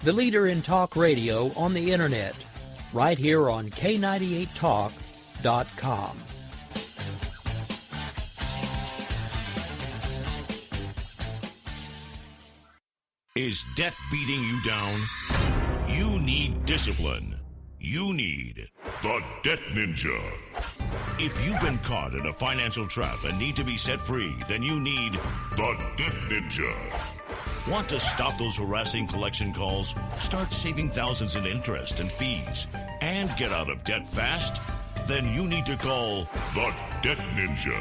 the leader in talk radio on the Internet, right here on K98Talk.com. Is debt beating you down? You need discipline. You need the Debt Ninja. If you've been caught in a financial trap and need to be set free, then you need the Debt Ninja. Want to stop those harassing collection calls, start saving thousands in interest and fees, and get out of debt fast? Then you need to call the Debt Ninja.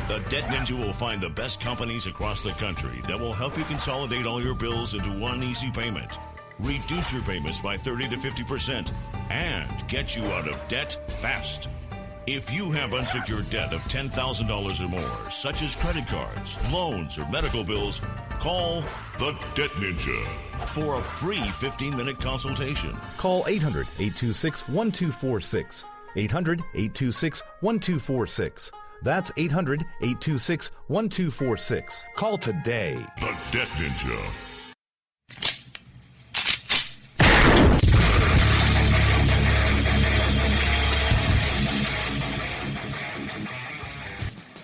The Debt Ninja will find the best companies across the country that will help you consolidate all your bills into one easy payment, reduce your payments by 30 to 50%, and get you out of debt fast. If you have unsecured debt of $10,000 or more, such as credit cards, loans, or medical bills, call the Debt Ninja for a free 15-minute consultation. Call 800-826-1246. 800-826-1246. That's 800-826-1246. Call today. The Debt Ninja.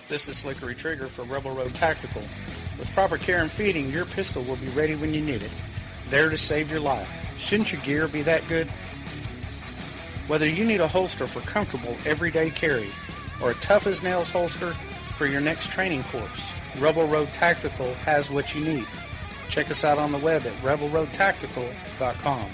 This is Slickery Trigger for Rebel Road Tactical. With proper care and feeding, your pistol will be ready when you need it. There to save your life. Shouldn't your gear be that good? Whether you need a holster for comfortable everyday carry or a tough-as-nails holster for your next training course, Rebel Road Tactical has what you need. Check us out on the web at rebelroadtactical.com.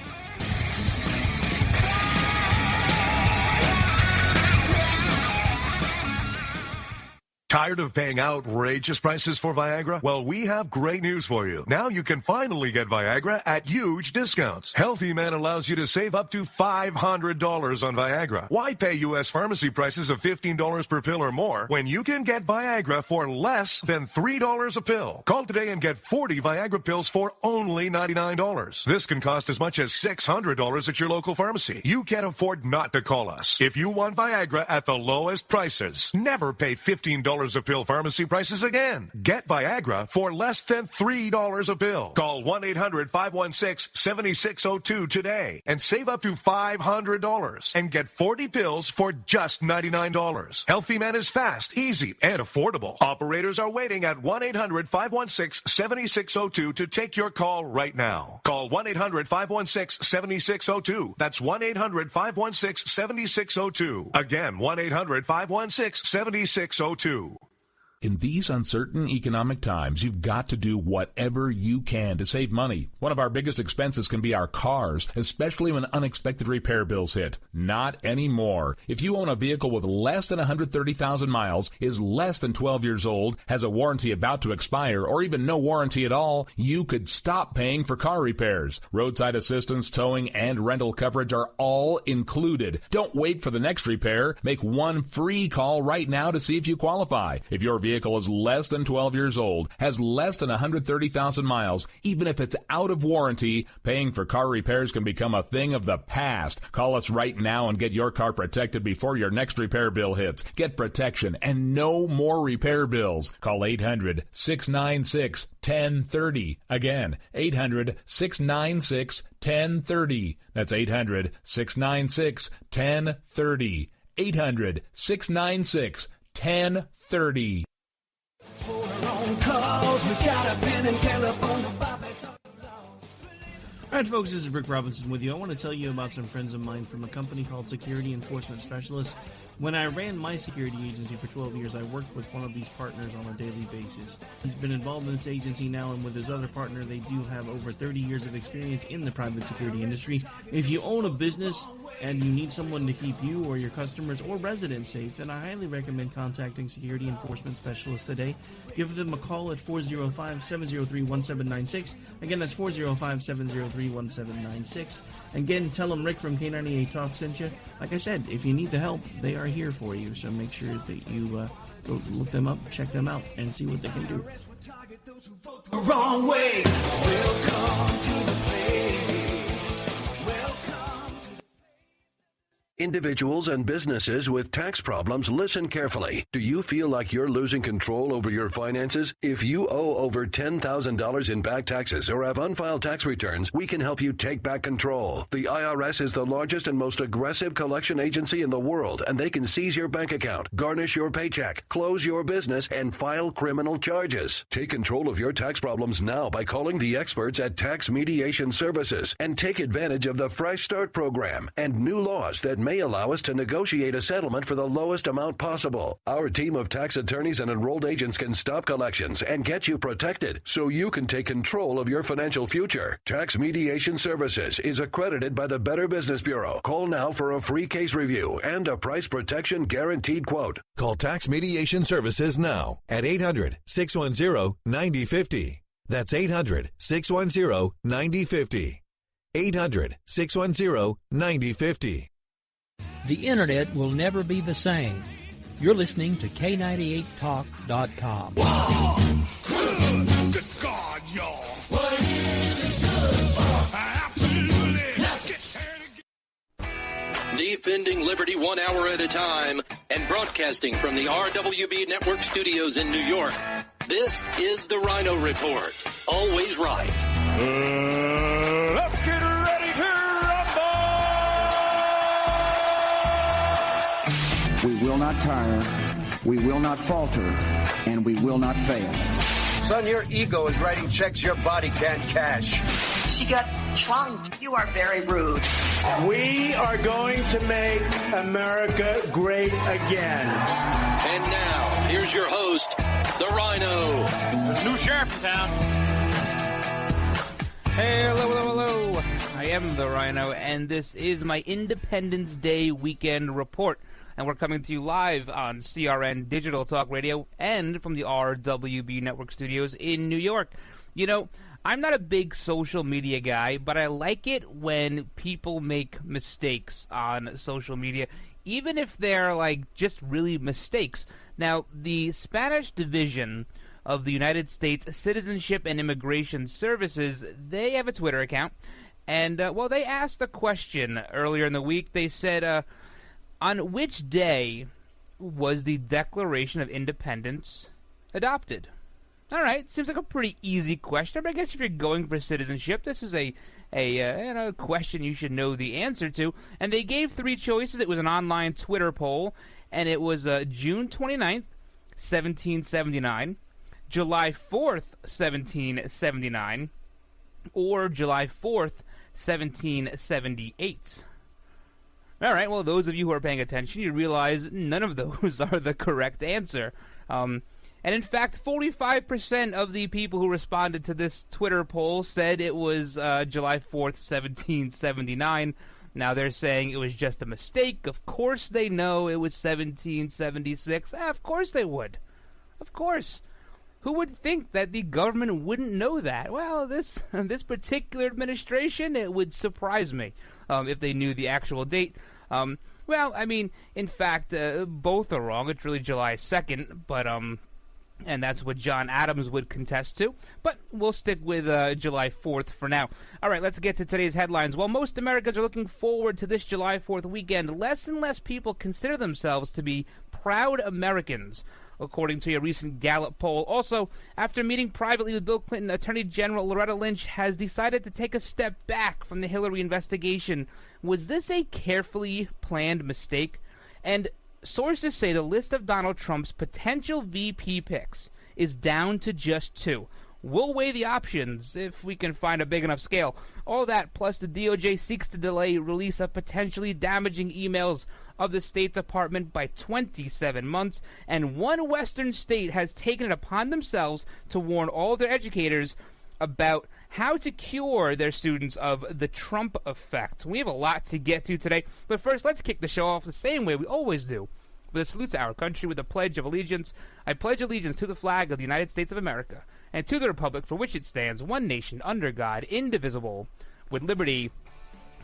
Tired of paying outrageous prices for Viagra? Well, we have great news for you. Now you can finally get Viagra at huge discounts. Healthy Man allows you to save up to $500 on Viagra. Why pay U.S. pharmacy prices of $15 per pill or more when you can get Viagra for less than $3 a pill? Call today and get 40 Viagra pills for only $99. This can cost as much as $600 at your local pharmacy. You can't afford not to call us. If you want Viagra at the lowest prices, never pay $15 a pill pharmacy prices again. Get Viagra for less than $3 a pill. Call 1-800-516-7602 today and save up to $500 and get 40 pills for just $99. Healthy Man is fast, easy, and affordable. Operators are waiting at 1-800-516-7602 to take your call right now. Call 1-800-516-7602. That's 1-800-516-7602. Again, 1-800-516-7602. In these uncertain economic times, you've got to do whatever you can to save money. One of our biggest expenses can be our cars, especially when unexpected repair bills hit. Not anymore. If you own a vehicle with less than 130,000 miles, is less than 12 years old, has a warranty about to expire, or even no warranty at all, you could stop paying for car repairs. Roadside assistance, towing, and rental coverage are all included. Don't wait for the next repair. Make one free call right now to see if you qualify. If your vehicle is less than 12 years old, has less than 130,000 miles, even if it's out of warranty, paying for car repairs can become a thing of the past. Call us right now and get your car protected before your next repair bill hits. Get protection and no more repair bills. Call 800-696-1030. Again, 800-696-1030. That's 800-696-1030. 800-696-1030. All right, folks, this is Rick Robinson with you. I want to tell you about some friends of mine from a company called Security Enforcement Specialists. When I ran my security agency for 12 years, I worked with one of these partners on a daily basis. He's been involved in this agency now, and with his other partner, they do have over 30 years of experience in the private security industry. If you own a business and you need someone to keep you or your customers or residents safe, then I highly recommend contacting Security Enforcement Specialists today. Give them a call at 405-703-1796. Again, that's 405-703-1796. Again, tell them Rick from K98 Talk sent you. Like I said, if you need the help, they are here for you. So make sure that you go look them up, check them out, and see what they can do. The wrong way. Welcome to the place. Individuals and businesses with tax problems, listen carefully. Do you feel like you're losing control over your finances? If you owe over $10,000 in back taxes or have unfiled tax returns, we can help you take back control. The IRS is the largest and most aggressive collection agency in the world, and they can seize your bank account, garnish your paycheck, close your business, and file criminal charges. Take control of your tax problems now by calling the experts at Tax Mediation Services and take advantage of the Fresh Start program and new laws that may allow us to negotiate a settlement for the lowest amount possible. Our team of tax attorneys and enrolled agents can stop collections and get you protected so you can take control of your financial future. Tax Mediation Services is accredited by the Better Business Bureau. Call now for a free case review and a price protection guaranteed quote. Call Tax Mediation Services now at 800-610-9050. That's 800-610-9050. 800-610-9050. The Internet will never be the same. You're listening to K98Talk.com. Wow! Good God, y'all! What is it good for? Absolutely! Let's get Defending liberty 1 hour at a time and broadcasting from the RWB Network studios in New York. This is the Ryno Report. Always right. Let's get ready to rumble! We will not tire, we will not falter, and we will not fail. Son, your ego is writing checks your body can't cash. She got chunked. You are very rude. We are going to make America great again. And now, here's your host, the Ryno. There's a new sheriff in town. Hey, hello. I am the Ryno, and this is my Independence Day weekend report. And we're coming to you live on CRN Digital Talk Radio and from the RWB Network studios in New York. You know, I'm not a big social media guy, but I like it when people make mistakes on social media, even if they're, like, just really mistakes. Now, the Spanish division of the United States Citizenship and Immigration Services, they have a Twitter account, and, they asked a question earlier in the week. They said, on which day was the Declaration of Independence adopted? All right, seems like a pretty easy question, but I guess if you're going for citizenship, this is a question you should know the answer to. And they gave three choices. It was an online Twitter poll, and it was June 29th, 1779, July 4th, 1779, or July 4th, 1778. All right, well, those of you who are paying attention, you realize none of those are the correct answer. And in fact, 45% of the people who responded to this Twitter poll said it was July 4th, 1779. Now they're saying it was just a mistake. Of course they know it was 1776. Of course they would. Of course. Who would think that the government wouldn't know that? Well, this particular administration, it would surprise me if they knew the actual date. Well, I mean, in fact, both are wrong. It's really July 2nd, but and that's what John Adams would contest to. But we'll stick with July 4th for now. All right, let's get to today's headlines. While most Americans are looking forward to this July 4th weekend, less and less people consider themselves to be proud Americans, according to a recent Gallup poll. Also, after meeting privately with Bill Clinton, Attorney General Loretta Lynch has decided to take a step back from the Hillary investigation. Was this a carefully planned mistake? And sources say the list of Donald Trump's potential VP picks is down to just 2. We'll weigh the options if we can find a big enough scale. All that, plus the DOJ seeks to delay release of potentially damaging emails of the State Department by 27 months, and one Western state has taken it upon themselves to warn all their educators about how to cure their students of the Trump effect. We have a lot to get to today, but first let's kick the show off the same way we always do, with a salute to our country with a pledge of allegiance. I pledge allegiance to the flag of the United States of America and to the republic for which it stands, one nation under God, indivisible, with liberty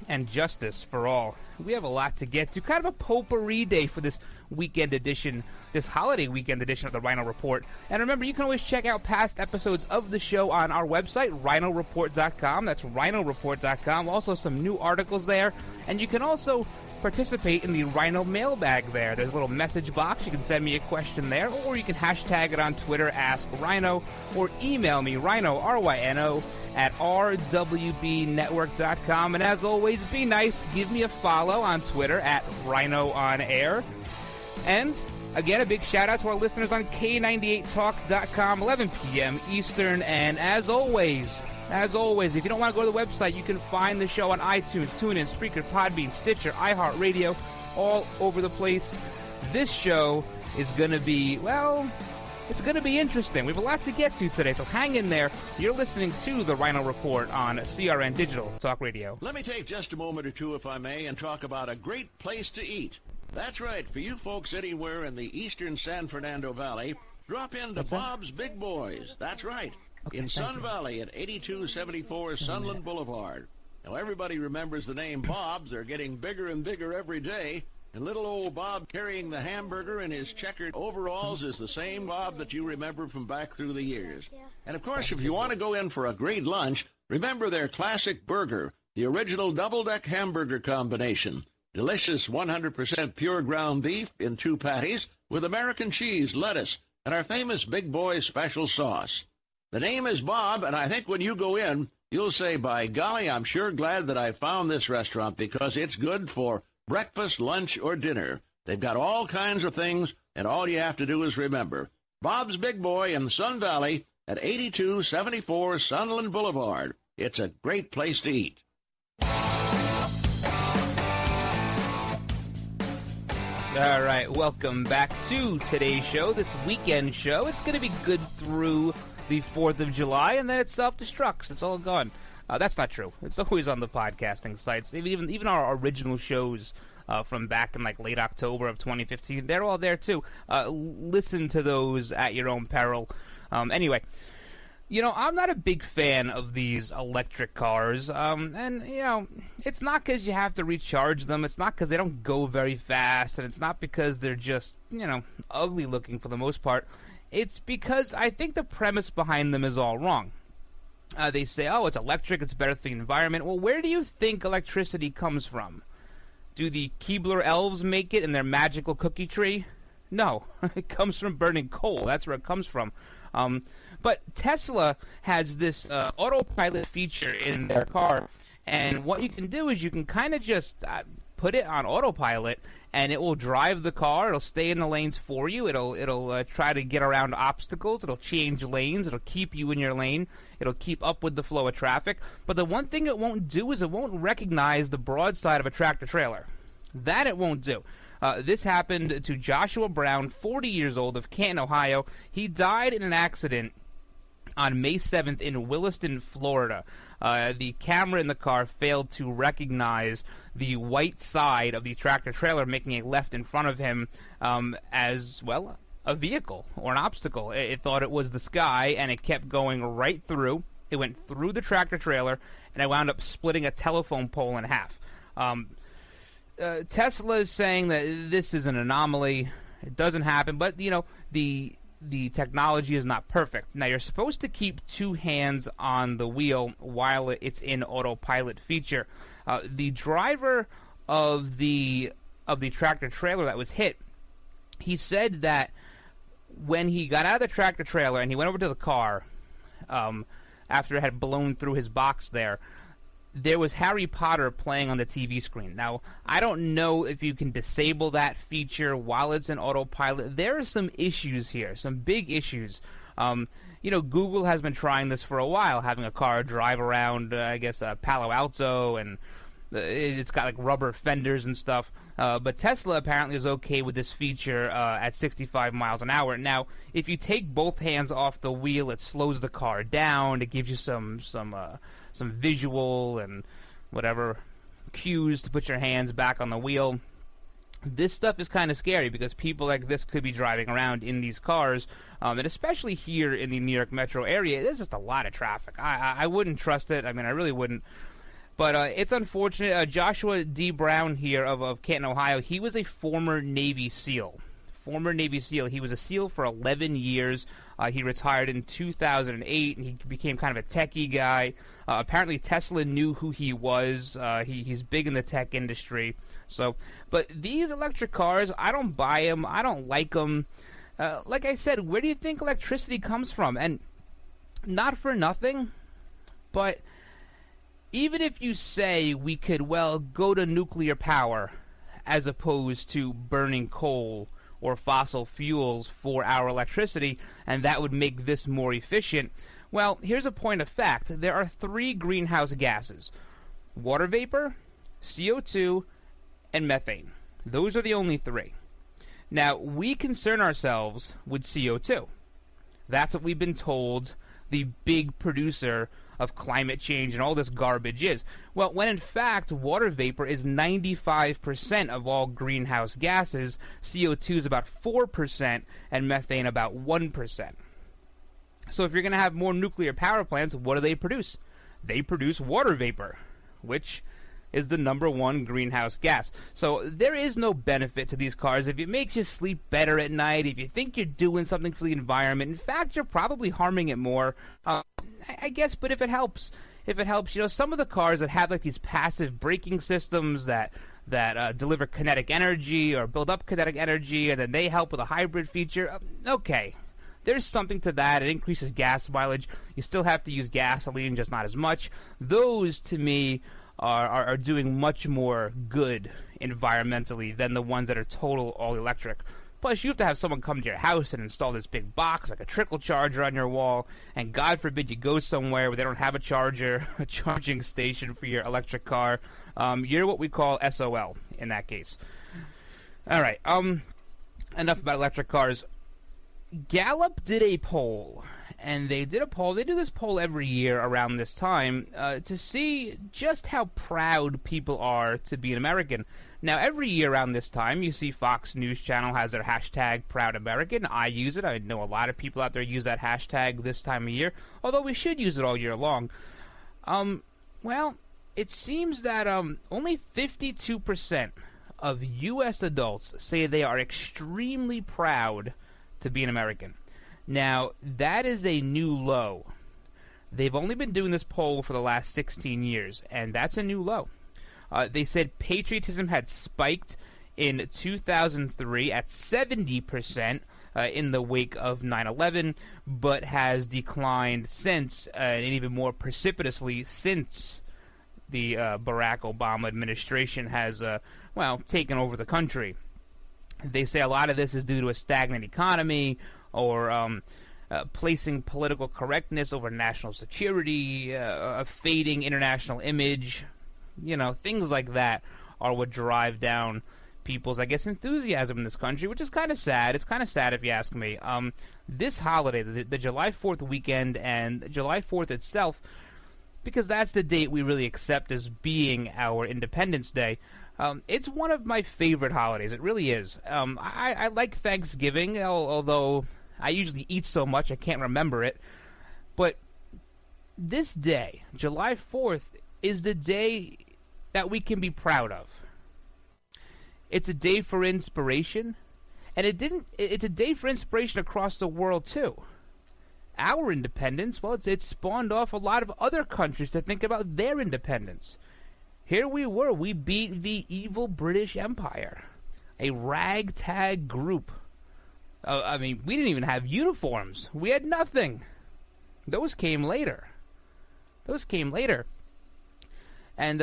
and justice for all. We have a lot to get to. Kind of a potpourri day for this weekend edition, this holiday weekend edition of the Ryno Report. And remember, you can always check out past episodes of the show on our website, RynoReport.com. That's RynoReport.com. Also, some new articles there. And you can also participate in the Ryno mailbag there. There's a little message box. You can send me a question there, or you can hashtag it on Twitter, Ask Ryno, or email me, Ryno, R-Y-N-O, at rwbnetwork.com. And as always, be nice. Give me a follow on Twitter at Ryno On Air. And again, a big shout out to our listeners on K98Talk.com, 11 p.m. Eastern. And as always, if you don't want to go to the website, you can find the show on iTunes, TuneIn, Spreaker, Podbean, Stitcher, iHeartRadio, all over the place. This show is going to be, well, it's going to be interesting. We have a lot to get to today, so hang in there. You're listening to the Ryno Report on CRN Digital Talk Radio. Let me take just a moment or two, if I may, and talk about a great place to eat. That's right. For you folks anywhere in the eastern San Fernando Valley, drop into Bob's Big Boys. That's right. Okay, in Sun Valley at 8274 Sunland Boulevard. Now, everybody remembers the name Bob's. They're getting bigger and bigger every day. And little old Bob carrying the hamburger in his checkered overalls is the same Bob that you remember from back through the years. And, of course, if you want to go in for a great lunch, remember their classic burger, the original double-deck hamburger combination. Delicious 100% pure ground beef in 2 patties with American cheese, lettuce, and our famous Big Boy special sauce. The name is Bob, and I think when you go in, you'll say, by golly, I'm sure glad that I found this restaurant because it's good for breakfast, lunch, or dinner. They've got all kinds of things, and all you have to do is remember. Bob's Big Boy in Sun Valley at 8274 Sunland Boulevard. It's a great place to eat. All right, welcome back to today's show, this weekend show. It's going to be good through the 4th of July, and then it self-destructs. It's all gone. That's not true. It's always on the podcasting sites. Even our original shows from back in like late October of 2015, they're all there too. Listen to those at your own peril. Anyway, you know, I'm not a big fan of these electric cars, and, you know, it's not because you have to recharge them, it's not because they don't go very fast, and it's not because they're just, you know, ugly looking for the most part. It's because I think the premise behind them is all wrong. They say, oh, it's electric, it's better for the environment. Well, where do you think electricity comes from? Do the Keebler elves make it in their magical cookie tree? No, it comes from burning coal. That's where it comes from. But Tesla has this autopilot feature in their car, and what you can do is you can kind of just put it on autopilot, and it will drive the car. It'll stay in the lanes for you. It'll try to get around obstacles. It'll change lanes. It'll keep you in your lane. It'll keep up with the flow of traffic. But the one thing it won't do is it won't recognize the broadside of a tractor-trailer. That it won't do. This happened to Joshua Brown, 40 years old, of Canton, Ohio. He died in an accident on May 7th in Williston, Florida. The camera in the car failed to recognize the white side of the tractor-trailer, making a left in front of him as, well, a vehicle or an obstacle. It thought it was the sky, and it kept going right through. It went through the tractor-trailer, and it wound up splitting a telephone pole in half. Tesla is saying that this is an anomaly. It doesn't happen, but, you know, the technology is not perfect. Now, you're supposed to keep 2 hands on the wheel while it's in autopilot feature. The driver of the tractor-trailer that was hit, he said that when he got out of the tractor-trailer and he went over to the car after it had blown through his box there was Harry Potter playing on the TV screen. Now, I don't know if you can disable that feature while it's in autopilot. There are some issues here, some big issues. You know, Google has been trying this for a while, having a car drive around, Palo Alto, and it's got like rubber fenders and stuff. But Tesla apparently is okay with this feature at 65 miles an hour. Now, if you take both hands off the wheel, it slows the car down. It gives you some visual and whatever cues to put your hands back on the wheel. This stuff is kind of scary because people like this could be driving around in these cars, and especially here in the New York metro area, there's just a lot of traffic. I wouldn't trust it. I mean, I really wouldn't. But it's unfortunate. Joshua D. Brown here of Canton, Ohio, he was a former Navy SEAL. former Navy SEAL. He was a SEAL for 11 years. He retired in 2008, and he became kind of a techie guy. Apparently, Tesla knew who he was. He's big in the tech industry. But these electric cars, I don't buy them. I don't like them. Like I said, where do you think electricity comes from? And not for nothing, but even if you say we could, go to nuclear power as opposed to burning coal or fossil fuels for our electricity, and that would make this more efficient, well, here's a point of fact. There are 3 greenhouse gases: water vapor, CO2, and methane. Those are the only 3. Now, we concern ourselves with CO2. That's what we've been told the big producer of climate change and all this garbage is. Well, when in fact, water vapor is 95% of all greenhouse gases, CO2 is about 4%, and methane about 1%. So if you're going to have more nuclear power plants, what do they produce? They produce water vapor, which is the #1 greenhouse gas. So there is no benefit to these cars. If it makes you sleep better at night, if you think you're doing something for the environment, in fact, you're probably harming it more, I guess. But if it helps, some of the cars that have like these passive braking systems that deliver kinetic energy or build up kinetic energy, and then they help with a hybrid feature, okay. There's something to that. It increases gas mileage. You still have to use gasoline, just not as much. Those, to me, are doing much more good environmentally than the ones that are total all-electric. Plus, you have to have someone come to your house and install this big box, like a trickle charger on your wall, and God forbid you go somewhere where they don't have a charger, a charging station for your electric car. You're what we call SOL in that case. All right, enough about electric cars. Gallup did a poll, and they do this poll every year around this time to see just how proud people are to be an American. Now, every year around this time, you see Fox News Channel has their hashtag Proud American. I use it. I know a lot of people out there use that hashtag this time of year, although we should use it all year long. Well, it seems that only 52% of U.S. adults say they are extremely proud to be an American. Now, that is a new low. They've only been doing this poll for the last 16 years, and that's a new low. They said patriotism had spiked in 2003 at 70% in the wake of 9/11, but has declined since, and even more precipitously since the Barack Obama administration has, taken over the country. They say a lot of this is due to a stagnant economy, or placing political correctness over national security, a fading international image. Things like that are what drive down people's, enthusiasm in this country, which is kind of sad. It's kind of sad if you ask me. This holiday, the July 4th weekend and July 4th itself, because that's the date we really accept as being our Independence Day, it's one of my favorite holidays. It really is. I like Thanksgiving, although I usually eat so much I can't remember it. But this day, July 4th, is the day that we can be proud of. It's a day for inspiration, and it's a day for inspiration across the world too. Our independence, well, it spawned off a lot of other countries to think about their independence. Here we beat the evil British Empire, a ragtag group. We didn't even have uniforms. We had nothing. Those came later. And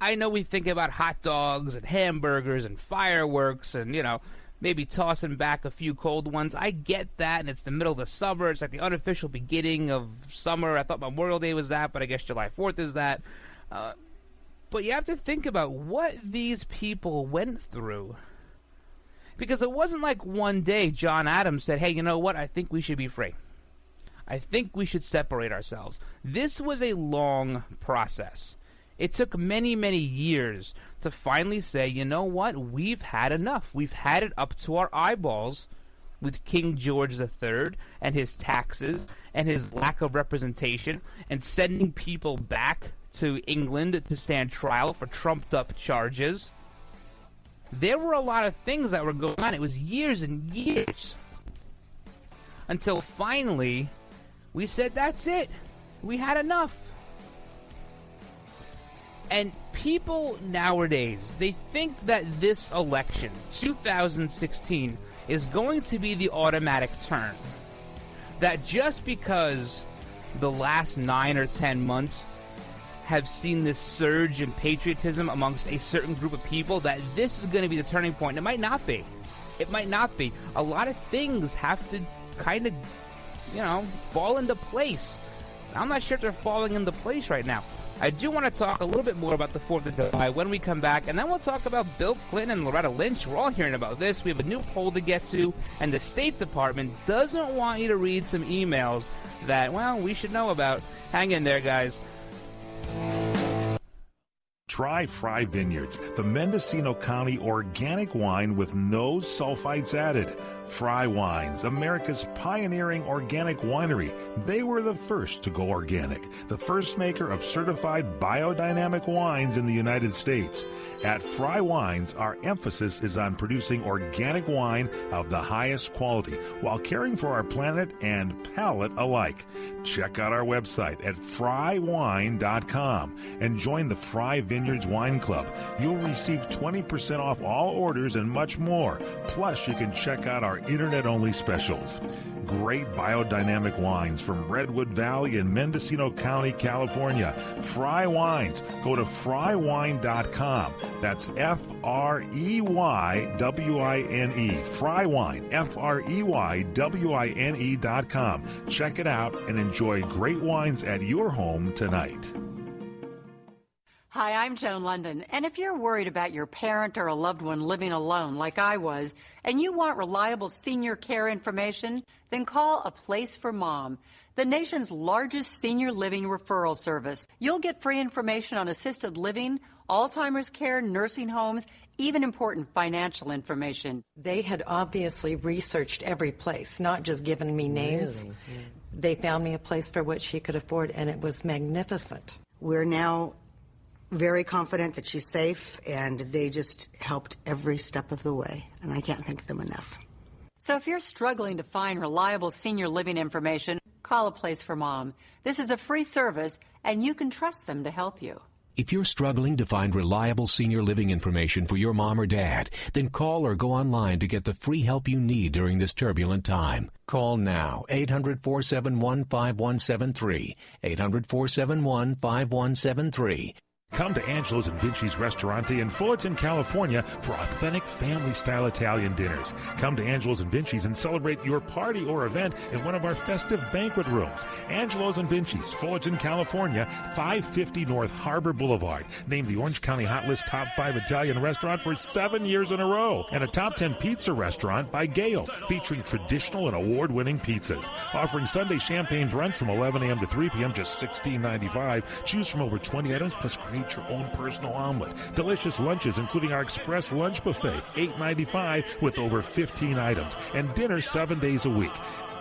I know we think about hot dogs and hamburgers and fireworks and, maybe tossing back a few cold ones. I get that, and it's the middle of the summer. It's like the unofficial beginning of summer. I thought Memorial Day was that, but I guess July 4th is that. But you have to think about what these people went through. Because it wasn't like one day John Adams said, hey, you know what, I think we should be free. I think we should separate ourselves. This was a long process. It took many, many years to finally say, you know what, we've had enough. We've had it up to our eyeballs with King George III and his taxes and his lack of representation and sending people back to England to stand trial for trumped-up charges. There were a lot of things that were going on. It was years and years. Until finally, we said, that's it. We had enough. And people nowadays, they think that this election, 2016, is going to be the automatic turn. That just because the last 9 or 10 months have seen this surge in patriotism amongst a certain group of people, that this is going to be the turning point. It might not be. It might not be. A lot of things have to kind of, fall into place. I'm not sure if they're falling into place right now. I do want to talk a little bit more about the 4th of July when we come back, and then we'll talk about Bill Clinton and Loretta Lynch. We're all hearing about this. We have a new poll to get to, and the State Department doesn't want you to read some emails that, we should know about. Hang in there, guys. Try Fry Vineyards, the Mendocino County organic wine with no sulfites added. Fry Wines, America's pioneering organic winery. They were the first to go organic, the first maker of certified biodynamic wines in the United States. At Fry Wines, our emphasis is on producing organic wine of the highest quality while caring for our planet and palate alike. Check out our website at frywine.com and join the Fry Vineyards Wine Club. You'll receive 20% off all orders and much more. Plus, you can check out our internet-only specials. Great biodynamic wines from Redwood Valley in Mendocino County, California. Fry Wines. Go to frywine.com. That's F-R-E-Y-W-I-N-E. Fry Wine. F-R-E-Y-W-I-N-E.com. Check it out and enjoy great wines at your home tonight. Hi, I'm Joan London, and if you're worried about your parent or a loved one living alone like I was, and you want reliable senior care information, then call A Place for Mom, the nation's largest senior living referral service. You'll get free information on assisted living, Alzheimer's care, nursing homes, even important financial information. They had obviously researched every place, not just given me names. Really? Yeah. They found me a place for what she could afford, and it was magnificent. We're now very confident that she's safe, and they just helped every step of the way, and I can't thank them enough. So if you're struggling to find reliable senior living information, call A Place for Mom. This is a free service, and you can trust them to help you. If you're struggling to find reliable senior living information for your mom or dad, then call or go online to get the free help you need during this turbulent time. Call now, 800-471-5173, 800-471-5173. Come to Angelo's and Vinci's Ristorante in Fullerton, California for authentic family-style Italian dinners. Come to Angelo's and Vinci's and celebrate your party or event in one of our festive banquet rooms. Angelo's and Vinci's, Fullerton, California, 550 North Harbor Boulevard. Named the Orange County Hot List Top 5 Italian restaurant for 7 years in a row. And a Top 10 pizza restaurant by Gale, featuring traditional and award-winning pizzas. Offering Sunday champagne brunch from 11 a.m. to 3 p.m., just $16.95. Choose from over 20 items, plus create your own personal omelet. Delicious lunches, including our express lunch buffet, $8.95 with over 15 items. And dinner 7 days a week.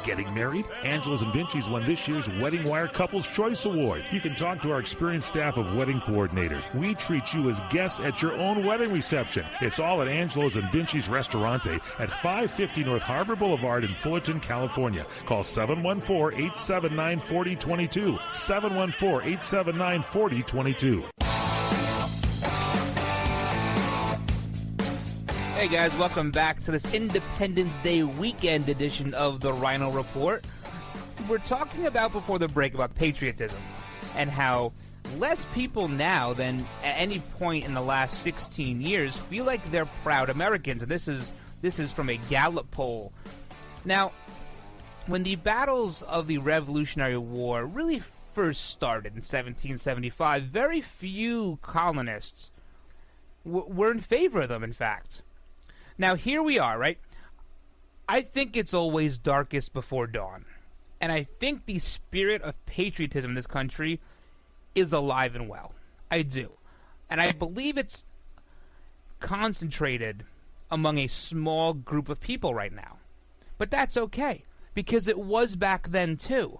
Getting married? Angelo's and Vinci's won this year's Wedding Wire Couples Choice Award. You can talk to our experienced staff of wedding coordinators. We treat you as guests at your own wedding reception. It's all at Angelo's and Vinci's Ristorante at 550 North Harbor Boulevard in Fullerton, California. Call 714-879-4022. 714-879-4022. Hey guys, welcome back to this Independence Day weekend edition of the Ryno Report. We're talking about before the break about patriotism and how less people now than at any point in the last 16 years feel like they're proud Americans. And this is from a Gallup poll. Now, when the battles of the Revolutionary War really first started in 1775, very few colonists were in favor of them, in fact. Now, here we are, right? I think it's always darkest before dawn. And I think the spirit of patriotism in this country is alive and well. I do. And I believe it's concentrated among a small group of people right now. But that's okay, because it was back then, too.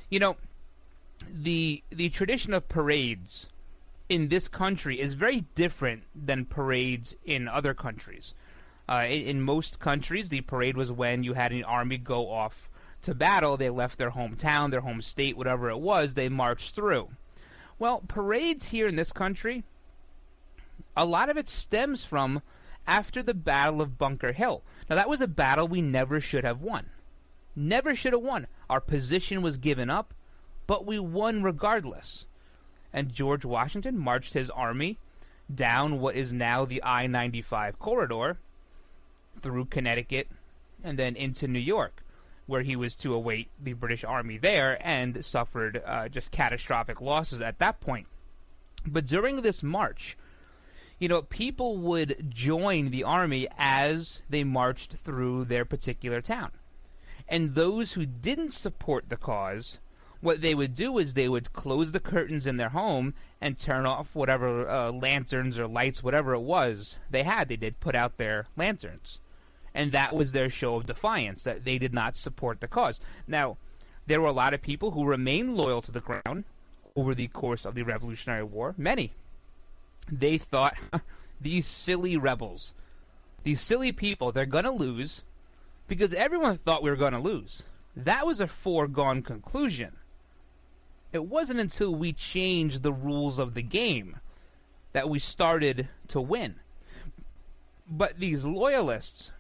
You know, the tradition of parades in this country is very different than parades in other countries. In most countries, the parade was when you had an army go off to battle. They left their hometown, their home state, whatever it was, they marched through. Well, parades here in this country, a lot of it stems from after the Battle of Bunker Hill. Now, that was a battle we never should have won. Never should have won. Our position was given up, but we won regardless. And George Washington marched his army down what is now the I-95 corridor through Connecticut and then into New York, where he was to await the British Army there and suffered just catastrophic losses at that point. But during this march, people would join the army as they marched through their particular town. And those who didn't support the cause, what they would do is they would close the curtains in their home and turn off whatever lanterns or lights, whatever it was they had. They did put out their lanterns. And that was their show of defiance, that they did not support the cause. Now, there were a lot of people who remained loyal to the crown over the course of the Revolutionary War. Many. They thought, these silly rebels, these silly people, they're going to lose because everyone thought we were going to lose. That was a foregone conclusion. It wasn't until we changed the rules of the game that we started to win. But these loyalists,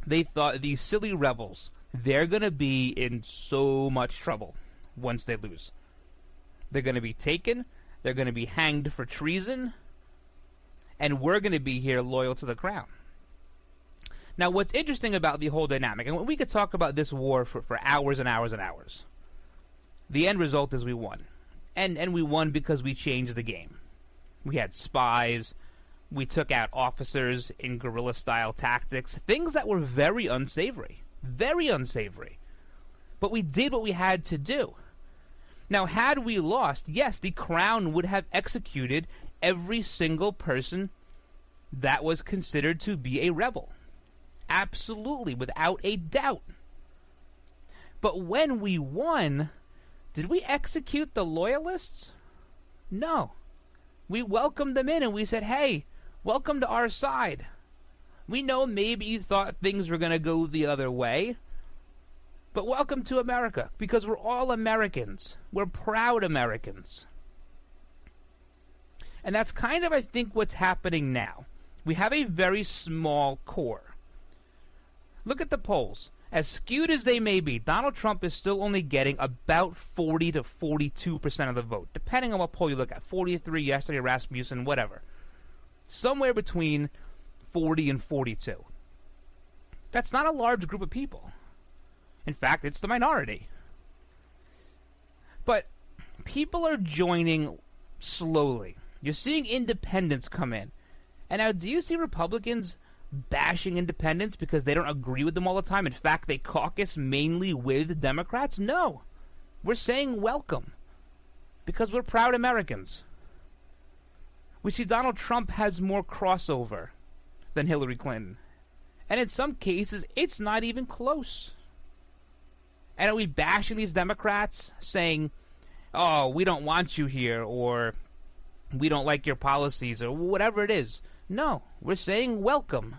they thought these silly rebels, they're going to be in so much trouble once they lose. They're going to be taken, they're going to be hanged for treason, and we're going to be here loyal to the crown. Now, what's interesting about the whole dynamic, and we could talk about this war for hours and hours and hours. The end result is we won. And we won because we changed the game. We had spies. We took out officers in guerrilla-style tactics. Things that were very unsavory. Very unsavory. But we did what we had to do. Now, had we lost, yes, the crown would have executed every single person that was considered to be a rebel. Absolutely, without a doubt. But when we won, did we execute the loyalists? No. We welcomed them in and we said, hey, welcome to our side. We know maybe you thought things were going to go the other way, but welcome to America, because we're all Americans. We're proud Americans. And that's kind of, I think, what's happening now. We have a very small core. Look at the polls. As skewed as they may be, Donald Trump is still only getting about 40 to 42% of the vote, depending on what poll you look at. 43 yesterday, Rasmussen, whatever. Somewhere between 40 and 42. That's not a large group of people. In fact, it's the minority. But people are joining slowly. You're seeing independents come in. And now, do you see Republicans bashing independents because they don't agree with them all the time? In fact, they caucus mainly with Democrats? No. We're saying welcome because we're proud Americans. We see Donald Trump has more crossover than Hillary Clinton. And in some cases, it's not even close. And are we bashing these Democrats, saying, oh, we don't want you here, or we don't like your policies, or whatever it is? No, we're saying welcome,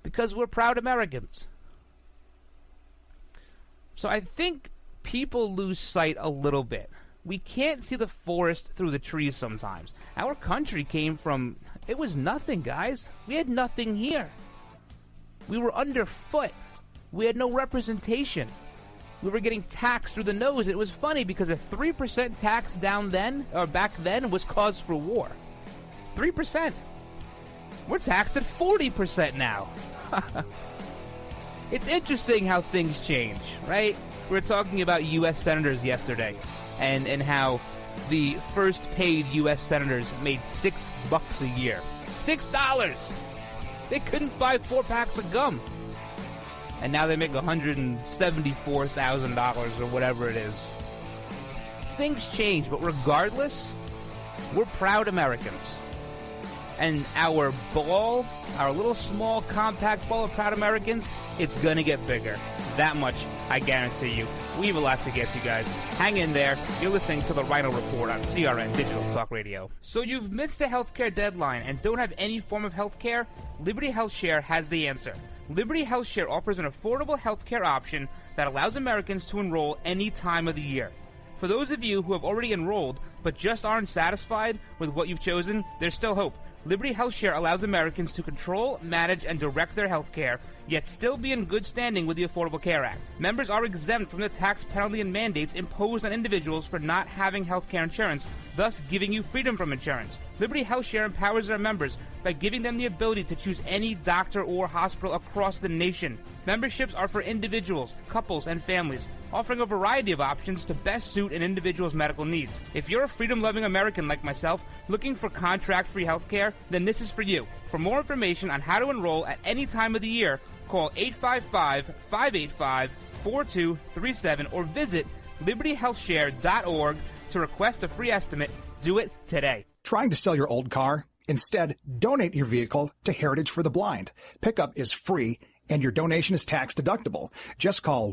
because we're proud Americans. So I think people lose sight a little bit. We can't see the forest through the trees sometimes. Our country came from, it was nothing, guys. We had nothing here. We were underfoot. We had no representation. We were getting taxed through the nose. It was funny because a 3% tax back then was cause for war. 3%. We're taxed at 40% now. It's interesting how things change, right? We were talking about U.S. senators yesterday, and how the first paid U.S. senators made $6 a year. $6! They couldn't buy 4 packs of gum. And now they make $174,000 or whatever it is. Things change, but regardless, we're proud Americans. And our ball, our little small compact ball of proud Americans, it's going to get bigger. That much, I guarantee you. We have a lot to get to, guys. Hang in there. You're listening to the Ryno Report on CRN Digital Talk Radio. So you've missed the healthcare deadline and don't have any form of healthcare? Liberty HealthShare has the answer. Liberty HealthShare offers an affordable healthcare option that allows Americans to enroll any time of the year. For those of you who have already enrolled but just aren't satisfied with what you've chosen, there's still hope. Liberty HealthShare allows Americans to control, manage, and direct their health care, yet still be in good standing with the Affordable Care Act. Members are exempt from the tax penalty and mandates imposed on individuals for not having health care insurance, thus giving you freedom from insurance. Liberty HealthShare empowers their members by giving them the ability to choose any doctor or hospital across the nation. Memberships are for individuals, couples, and families, offering a variety of options to best suit an individual's medical needs. If you're a freedom-loving American like myself, looking for contract-free health care, then this is for you. For more information on how to enroll at any time of the year, call 855-585-4237 or visit libertyhealthshare.org to request a free estimate. Do it today. Trying to sell your old car? Instead, donate your vehicle to Heritage for the Blind. Pickup is free, and your donation is tax deductible. Just call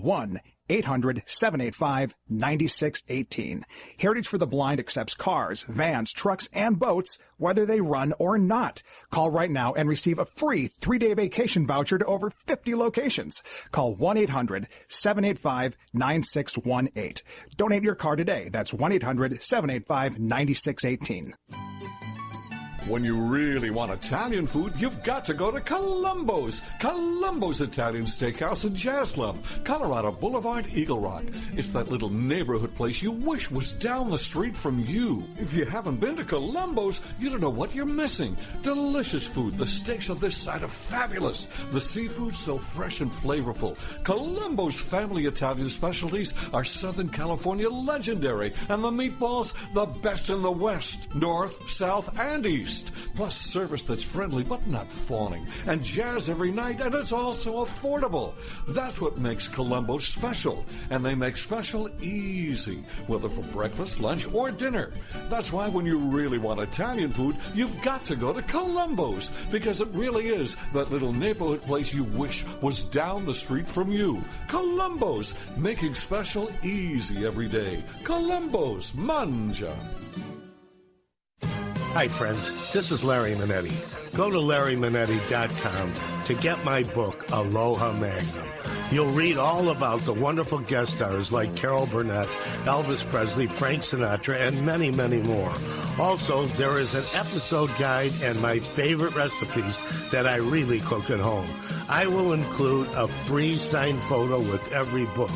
1-800-785-9618. Heritage for the Blind accepts cars, vans, trucks, and boats, whether they run or not. Call right now and receive a free 3-day vacation voucher to over 50 locations. Call 1-800-785-9618. Donate your car today. That's 1-800-785-9618. When you really want Italian food, you've got to go to Columbo's. Columbo's Italian Steakhouse in Jazz Club, Colorado Boulevard, Eagle Rock. It's that little neighborhood place you wish was down the street from you. If you haven't been to Columbo's, you don't know what you're missing. Delicious food. The steaks on this side are fabulous. The seafood so fresh and flavorful. Columbo's family Italian specialties are Southern California legendary, and the meatballs, the best in the West, North, South, and East. Plus service that's friendly but not fawning, and jazz every night, and it's also affordable. That's what makes Columbo special, and they make special easy, whether for breakfast, lunch, or dinner. That's why when you really want Italian food, you've got to go to Columbo's, because it really is that little neighborhood place you wish was down the street from you. Columbo's, making special easy every day. Columbo's, mangia. Hi, friends. This is Larry Minetti. Go to LarryMinetti.com to get my book, Aloha Magnum. You'll read all about the wonderful guest stars like Carol Burnett, Elvis Presley, Frank Sinatra, and many, many more. Also, there is an episode guide and my favorite recipes that I really cook at home. I will include a free signed photo with every book.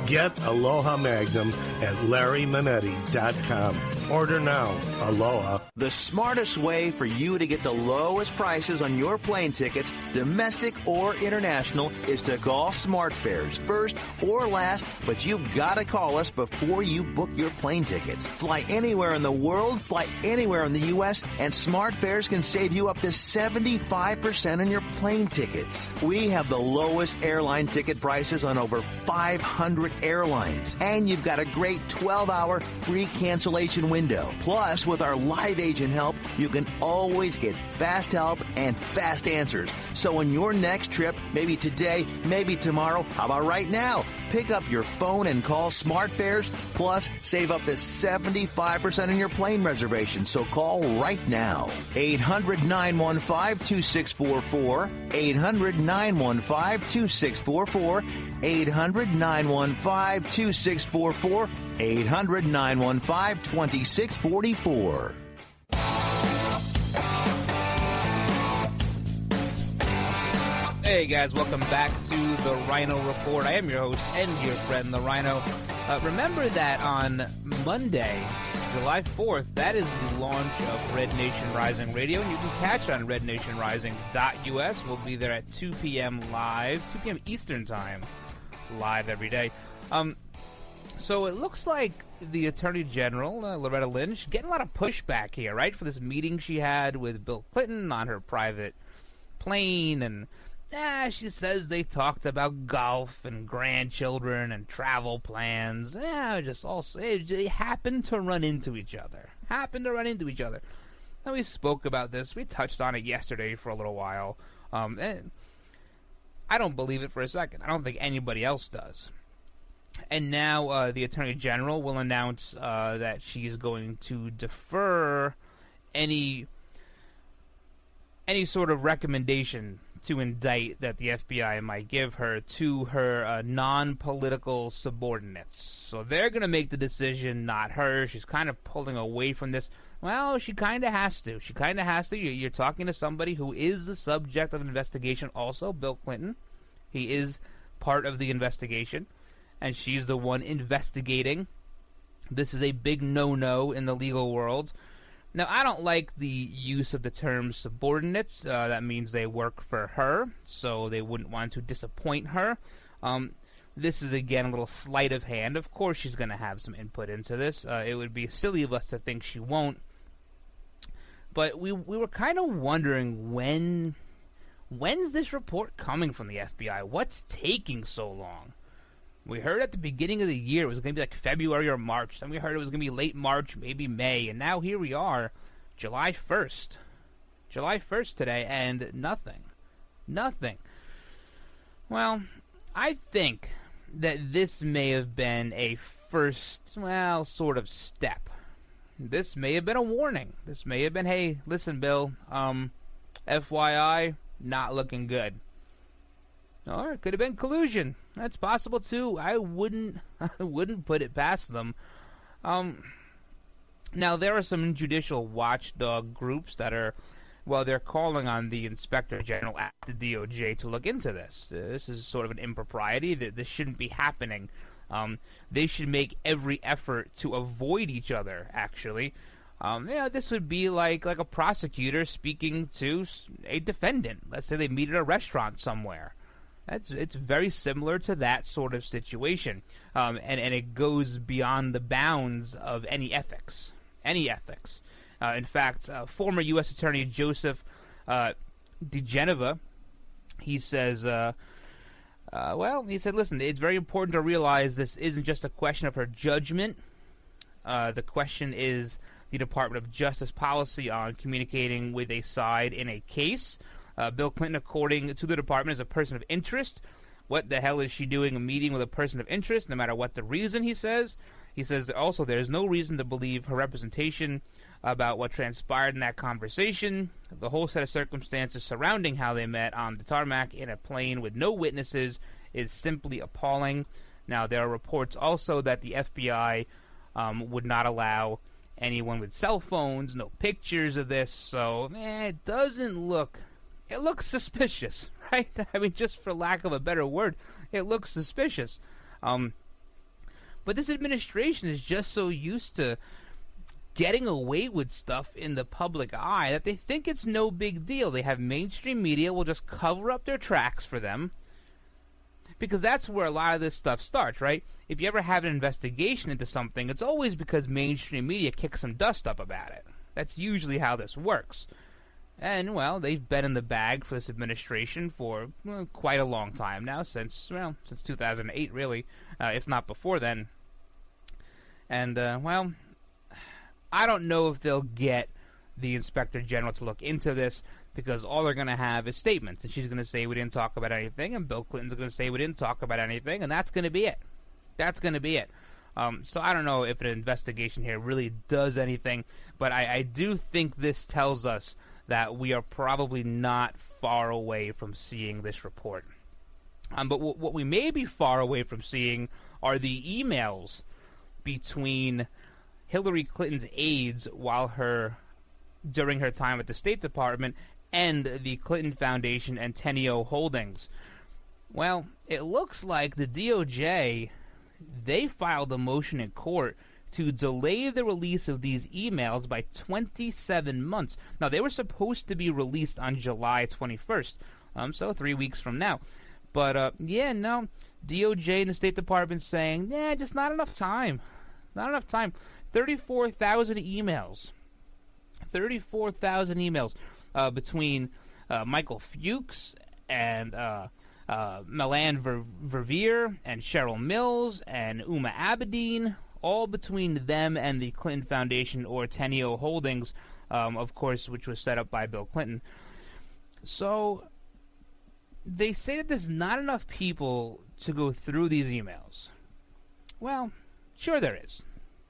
Get Aloha Magnum at LarryMinetti.com. Order now. Aloha. The smartest way for you to get the lowest prices on your plane tickets, domestic or international, is to call SmartFares first or last, but you've got to call us before you book your plane tickets. Fly anywhere in the world, fly anywhere in the U.S., and SmartFares can save you up to 75% on your plane tickets. We have the lowest airline ticket prices on over 500 airlines, and you've got a great 12-hour free cancellation window. Plus, with our live agent help, you can always get fast help and fast answers. So on your next trip, maybe today, maybe tomorrow, how about right now? Pick up your phone and call SmartFares, plus save up to 75% on your plane reservation. So call right now. 800-915-2644, 800-915-2644, 800-915-2644, 800-915-2644. Hey guys, welcome back to the Ryno Report. I am your host and your friend, the Ryno. Remember that on Monday, July 4th, that is the launch of Red Nation Rising Radio, and you can catch it on rednationrising.us. We'll be there at 2 p.m. live, 2 p.m. Eastern Time, live every day. So it looks like the Attorney General, Loretta Lynch, getting a lot of pushback here, right, for this meeting she had with Bill Clinton on her private plane, and she says they talked about golf and grandchildren and travel plans. They happened to run into each other. And we spoke about this. We touched on it yesterday for a little while. And I don't believe it for a second. I don't think anybody else does. And now the Attorney General will announce that she is going to defer any sort of recommendation to indict that the FBI might give her to her non-political subordinates. So they're going to make the decision, not her. She's kind of pulling away from this. Well, she kind of has to. She kind of has to. You're talking to somebody who is the subject of an investigation also, Bill Clinton. He is part of the investigation, and she's the one investigating. This is a big no-no in the legal world. Now, I don't like the use of the term subordinates. That means they work for her, so they wouldn't want to disappoint her. This is, again, a little sleight of hand. Of course she's going to have some input into this. It would be silly of us to think she won't. But we were kind of wondering when's this report coming from the FBI? What's taking so long? We heard at the beginning of the year it was going to be like February or March. Then we heard it was going to be late March, maybe May. And now here we are, July 1st. July 1st today, and nothing. Nothing. Well, I think that this may have been a first, sort of step. This may have been a warning. This may have been, hey, listen, Bill, FYI, not looking good. Or it could have been collusion. That's possible too. I wouldn't put it past them. Now there are some judicial watchdog groups that are, they're calling on the Inspector General at the DOJ to look into this. This is sort of an impropriety. That this shouldn't be happening. They should make every effort to avoid each other. Actually, this would be like a prosecutor speaking to a defendant. Let's say they meet at a restaurant somewhere. It's very similar to that sort of situation, and it goes beyond the bounds of any ethics. In fact, former U.S. Attorney Joseph DeGeneva, he says, he said, listen, it's very important to realize this isn't just a question of her judgment. The question is the Department of Justice policy on communicating with a side in a case. Bill Clinton, according to the department, is a person of interest. What the hell is she doing a meeting with a person of interest, no matter what the reason, he says. He says also there's no reason to believe her representation about what transpired in that conversation. The whole set of circumstances surrounding how they met on the tarmac in a plane with no witnesses is simply appalling. Now, there are reports also that the FBI would not allow anyone with cell phones, no pictures of this, so it doesn't look... It looks suspicious, right? I mean, just for lack of a better word, it looks suspicious. But this administration is just so used to getting away with stuff in the public eye that they think it's no big deal. They have mainstream media will just cover up their tracks for them, because that's where a lot of this stuff starts, right? If you ever have an investigation into something, it's always because mainstream media kicks some dust up about it. That's usually how this works. And, they've been in the bag for this administration for quite a long time now, since 2008, really, if not before then. And, I don't know if they'll get the Inspector General to look into this, because all they're going to have is statements, and she's going to say we didn't talk about anything, and Bill Clinton's going to say we didn't talk about anything, and that's going to be it. That's going to be it. So I don't know if an investigation here really does anything, but I do think this tells us that we are probably not far away from seeing this report. But what we may be far away from seeing are the emails between Hillary Clinton's aides during her time at the State Department and the Clinton Foundation and Teneo Holdings. Well, it looks like the DOJ, they filed a motion in court to delay the release of these emails by 27 months. Now, they were supposed to be released on July 21st, so 3 weeks from now. But, DOJ and the State Department saying, just not enough time. Not enough time. 34,000 emails. 34,000 emails between Michael Fuchs and Melanne Verveer and Cheryl Mills and Uma Abedin, all between them and the Clinton Foundation or Teneo Holdings. of course, which was set up by Bill Clinton. So they say that there's not enough people to go through these emails. Well, sure there is.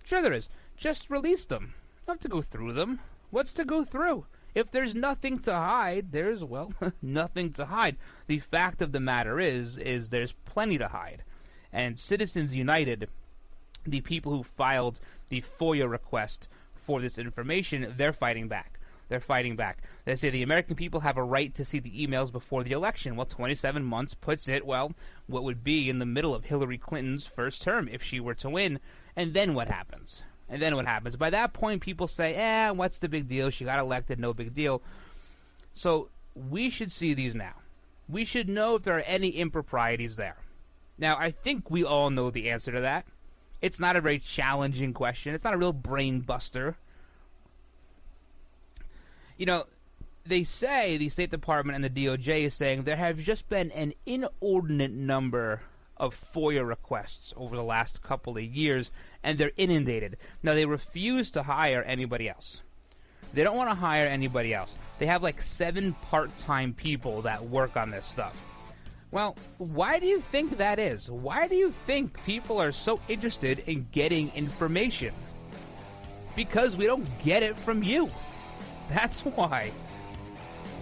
Sure there is. Just release them. You don't have to go through them. What's to go through? If there's nothing to hide, there's, well, nothing to hide. The fact of the matter is there's plenty to hide. And Citizens United, the people who filed the FOIA request for this information, they're fighting back. They're fighting back. They say the American people have a right to see the emails before the election. Well, 27 months puts it, well, what would be in the middle of Hillary Clinton's first term if she were to win. And then what happens? And then what happens? By that point, people say, what's the big deal? She got elected, no big deal. So we should see these now. We should know if there are any improprieties there. Now, I think we all know the answer to that. It's not a very challenging question. It's not a real brain buster. You know, they say, the State Department and the DOJ is saying there have just been an inordinate number of FOIA requests over the last couple of years, and they're inundated. Now, they refuse to hire anybody else. They don't want to hire anybody else. They have like 7 part-time people that work on this stuff. Well, why do you think that is? Why do you think people are so interested in getting information? Because we don't get it from you. That's why.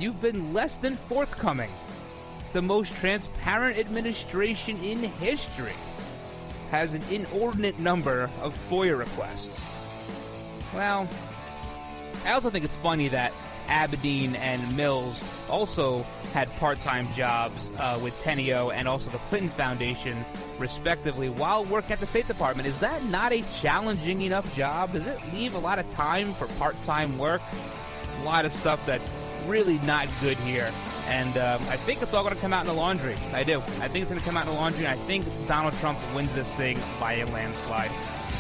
You've been less than forthcoming. The most transparent administration in history has an inordinate number of FOIA requests. Well, I also think it's funny that Abedin and Mills also had part-time jobs with Teneo and also the Clinton Foundation, respectively, while working at the State Department. Is that not a challenging enough job? Does it leave a lot of time for part-time work? A lot of stuff that's really not good here. And I think it's all going to come out in the laundry. I do. I think it's going to come out in the laundry, and I think Donald Trump wins this thing by a landslide.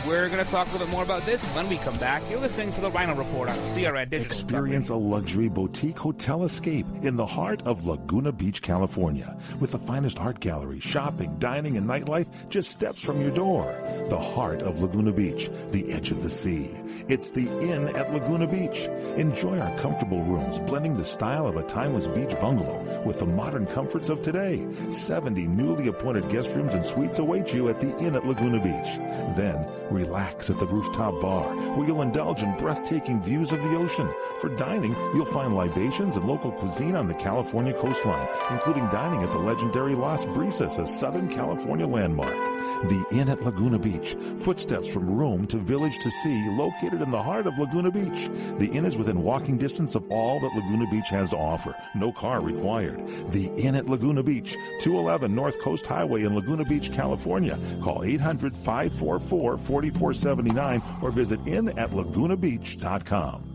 We're going to talk a little bit more about this when we come back. You're listening to the Ryno Report on CRN Digital. Experience a luxury boutique hotel escape in the heart of Laguna Beach, California. With the finest art gallery, shopping, dining, and nightlife just steps from your door. The heart of Laguna Beach, the edge of the sea. It's the Inn at Laguna Beach. Enjoy our comfortable rooms, blending the style of a timeless beach bungalow with the modern comforts of today. 70 newly appointed guest rooms and suites await you at the Inn at Laguna Beach. Then, relax at the rooftop bar, where you'll indulge in breathtaking views of the ocean. For dining, you'll find libations and local cuisine on the California coastline, including dining at the legendary Las Brisas, a Southern California landmark. The Inn at Laguna Beach, footsteps from room to village to sea, located in the heart of Laguna Beach. The Inn is within walking distance of all that Laguna Beach has to offer. No car required. The Inn at Laguna Beach, 211 North Coast Highway in Laguna Beach, California. Call 800-544-4479 or visit innatlagunabeach.com.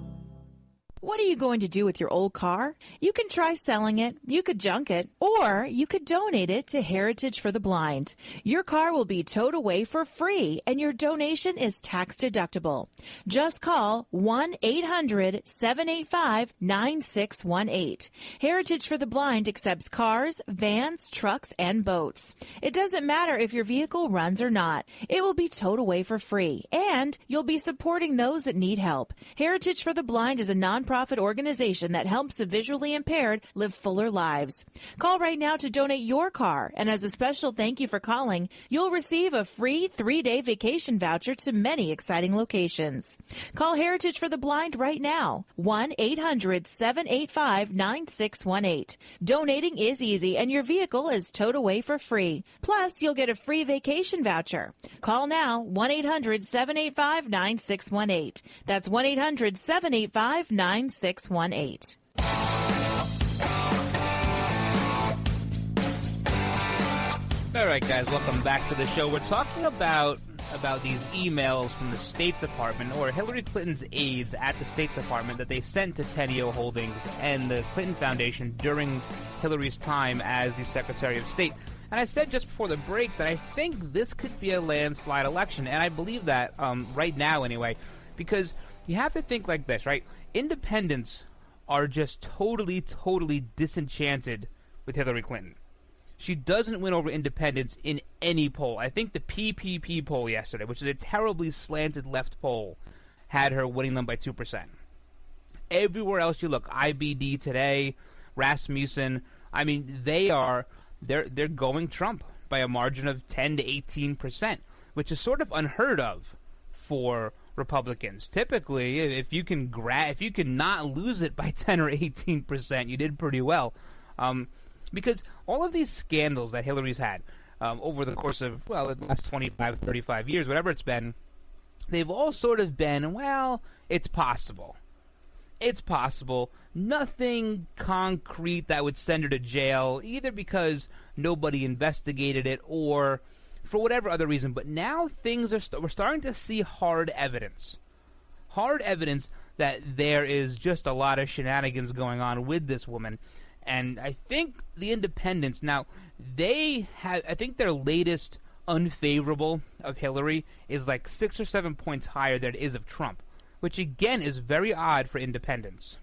What are you going to do with your old car? You can try selling it, you could junk it, or you could donate it to Heritage for the Blind. Your car will be towed away for free, and your donation is tax deductible. Just call 1-800-785-9618. Heritage for the Blind accepts cars, vans, trucks, and boats. It doesn't matter if your vehicle runs or not. It will be towed away for free, and you'll be supporting those that need help. Heritage for the Blind is a nonprofit organization that helps the visually impaired live fuller lives. Call right now to donate your car, and as a special thank you for calling, you'll receive a free 3-day vacation voucher to many exciting locations. Call Heritage for the Blind right now, 1-800-785-9618. Donating is easy, and your vehicle is towed away for free. Plus, you'll get a free vacation voucher. Call now, 1-800-785-9618. That's 1-800-785-9618. All right, guys, welcome back to the show. We're talking about these emails from the State Department, or Hillary Clinton's aides at the State Department, that they sent to Teneo Holdings and the Clinton Foundation during Hillary's time as the Secretary of State. And I said just before the break that I think this could be a landslide election, and I believe that right now anyway, because you have to think like this, right? Independents are just totally disenchanted with Hillary Clinton. She doesn't win over independents in any poll. I think the PPP poll yesterday, which is a terribly slanted left poll, had her winning them by 2%. Everywhere else you look, IBD Today, Rasmussen, I mean, they're going Trump by a margin of 10 to 18%, which is sort of unheard of for Republicans. Typically, if you can not lose it by 10 or 18%, you did pretty well. Because all of these scandals that Hillary's had over the course of, the last 25, 35 years, whatever it's been, they've all sort of been, it's possible. It's possible. Nothing concrete that would send her to jail, either because nobody investigated it or for whatever other reason. But now we're starting to see hard evidence. Hard evidence that there is just a lot of shenanigans going on with this woman. And I think the independents, now, I think their latest unfavorable of Hillary is like 6 or 7 points higher than it is of Trump, which again is very odd for independents.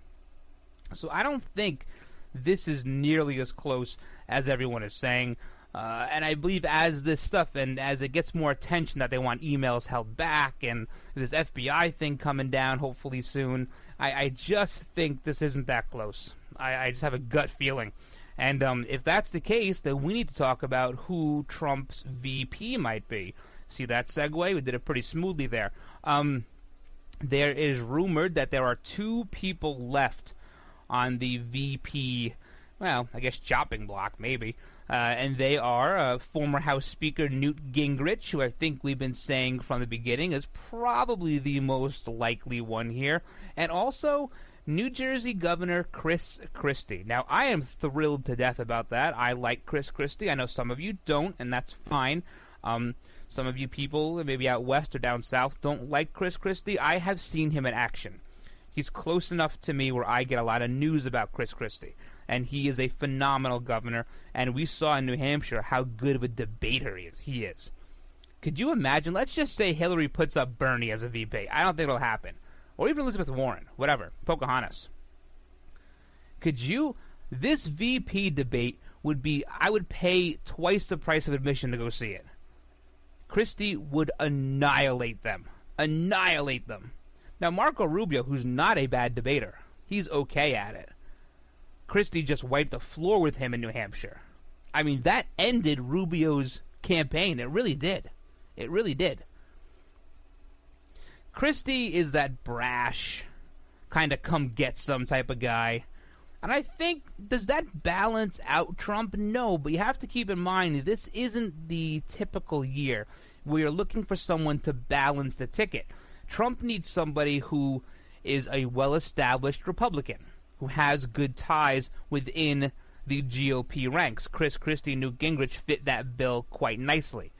So I don't think this is nearly as close as everyone is saying. And I believe as this stuff and as it gets more attention that they want emails held back and this FBI thing coming down hopefully soon, I just think this isn't that close. I just have a gut feeling. And if that's the case, then we need to talk about who Trump's VP might be. See that segue? We did it pretty smoothly there. There is rumored that there are 2 people left on the VP, I guess chopping block maybe. And they are former House Speaker Newt Gingrich, who I think we've been saying from the beginning is probably the most likely one here, and also New Jersey Governor Chris Christie. Now, I am thrilled to death about that. I like Chris Christie. I know some of you don't, and that's fine. Some of you people, maybe out west or down south, don't like Chris Christie. I have seen him in action. He's close enough to me where I get a lot of news about Chris Christie. And he is a phenomenal governor, and we saw in New Hampshire how good of a debater he is. Could you imagine? Let's just say Hillary puts up Bernie as a VP. I don't think it'll happen. Or even Elizabeth Warren, whatever, Pocahontas. This VP debate would be, I would pay twice the price of admission to go see it. Christie would annihilate them. Annihilate them. Now, Marco Rubio, who's not a bad debater, he's okay at it. Christie just wiped the floor with him in New Hampshire. I mean, that ended Rubio's campaign. It really did. It really did. Christie is that brash, kind of come-get-some type of guy. And I think, does that balance out Trump? No, but you have to keep in mind, this isn't the typical year where you're looking for someone to balance the ticket. Trump needs somebody who is a well-established Republican, who has good ties within the GOP ranks. Chris Christie and Newt Gingrich fit that bill quite nicely.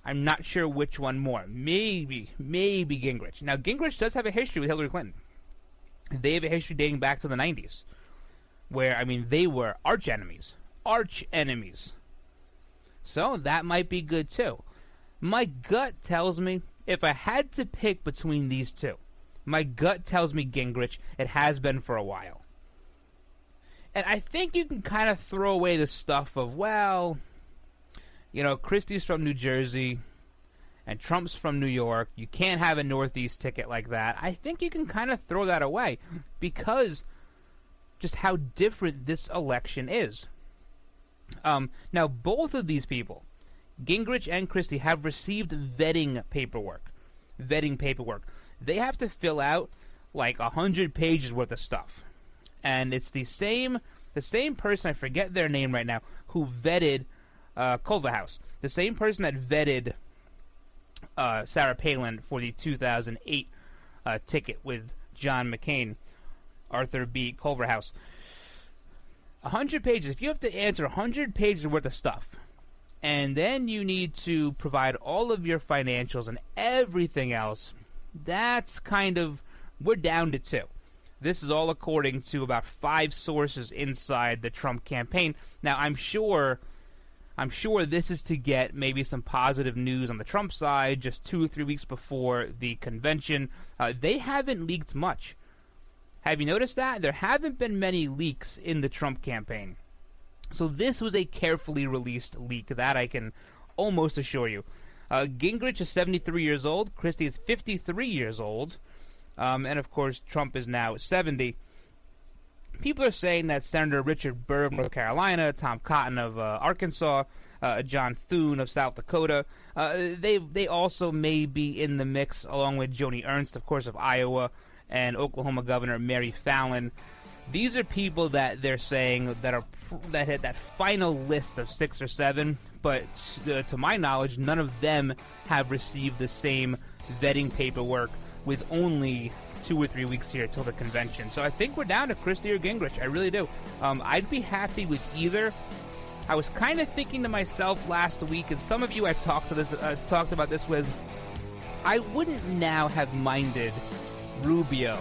I'm not sure which one more. Maybe Gingrich. Now, Gingrich does have a history with Hillary Clinton. They have a history dating back to the 90s, where, I mean, they were arch enemies. Arch enemies. So that might be good, too. My gut tells me, if I had to pick between these two, my gut tells me Gingrich. It has been for a while. And I think you can kind of throw away the stuff of, Christie's from New Jersey and Trump's from New York. You can't have a Northeast ticket like that. I think you can kind of throw that away because just how different this election is. Now, both of these people, Gingrich and Christie, have received vetting paperwork. They have to fill out like 100 pages worth of stuff. And it's the same person, I forget their name right now, who vetted Culverhouse. The same person that vetted Sarah Palin for the 2008 ticket with John McCain, Arthur B. Culverhouse. 100 pages. If you have to answer 100 pages worth of stuff, and then you need to provide all of your financials and everything else, that's kind of, we're down to 2. This is all according to about 5 sources inside the Trump campaign. Now, I'm sure this is to get maybe some positive news on the Trump side just 2 or 3 weeks before the convention. They haven't leaked much. Have you noticed that? There haven't been many leaks in the Trump campaign. So this was a carefully released leak, that I can almost assure you. Gingrich is 73 years old. Christie is 53 years old. And, of course, Trump is now 70. People are saying that Senator Richard Burr of North Carolina, Tom Cotton of Arkansas, John Thune of South Dakota, they also may be in the mix, along with Joni Ernst, of course, of Iowa, and Oklahoma Governor Mary Fallin. These are people that they're saying that hit that final list of 6 or 7, but to my knowledge, none of them have received the same vetting paperwork with only 2 or 3 weeks here till the convention. So I think we're down to Christie or Gingrich. I really do. I'd be happy with either. I was kind of thinking to myself last week, and some of you I've talked about this with, I wouldn't now have minded Rubio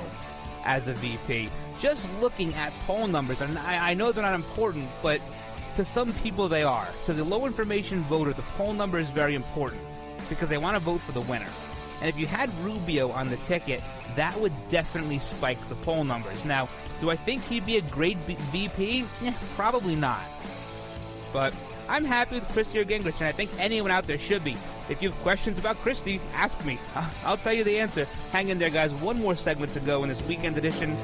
as a VP. Just looking at poll numbers, and I know they're not important, but to some people they are. To the low information voter, the poll number is very important because they want to vote for the winner. And if you had Rubio on the ticket, that would definitely spike the poll numbers. Now, do I think he'd be a great VP? Probably not. But I'm happy with Christie or Gingrich, and I think anyone out there should be. If you have questions about Christie, ask me. I'll tell you the answer. Hang in there, guys. One more segment to go in this weekend edition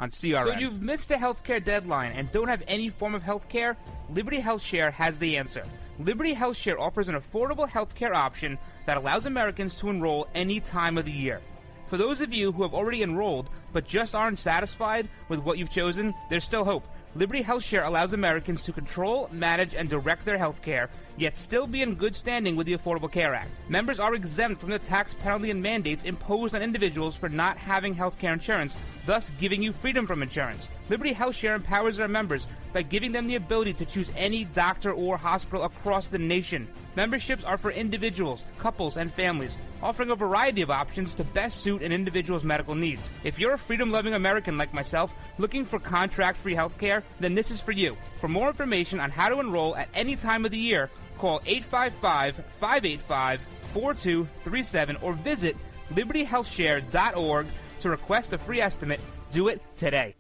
on CRN. So you've missed the healthcare deadline and don't have any form of healthcare? Liberty HealthShare has the answer. Liberty HealthShare offers an affordable healthcare option that allows Americans to enroll any time of the year. For those of you who have already enrolled but just aren't satisfied with what you've chosen, there's still hope. Liberty HealthShare allows Americans to control, manage, and direct their health care, yet still be in good standing with the Affordable Care Act. Members are exempt from the tax penalty and mandates imposed on individuals for not having health care insurance, thus giving you freedom from insurance. Liberty HealthShare empowers their members by giving them the ability to choose any doctor or hospital across the nation. Memberships are for individuals, couples, and families, offering a variety of options to best suit an individual's medical needs. If you're a freedom-loving American like myself, looking for contract-free health care, then this is for you. For more information on how to enroll at any time of the year, call 855-585-4237 or visit libertyhealthshare.org to request a free estimate. Do it today.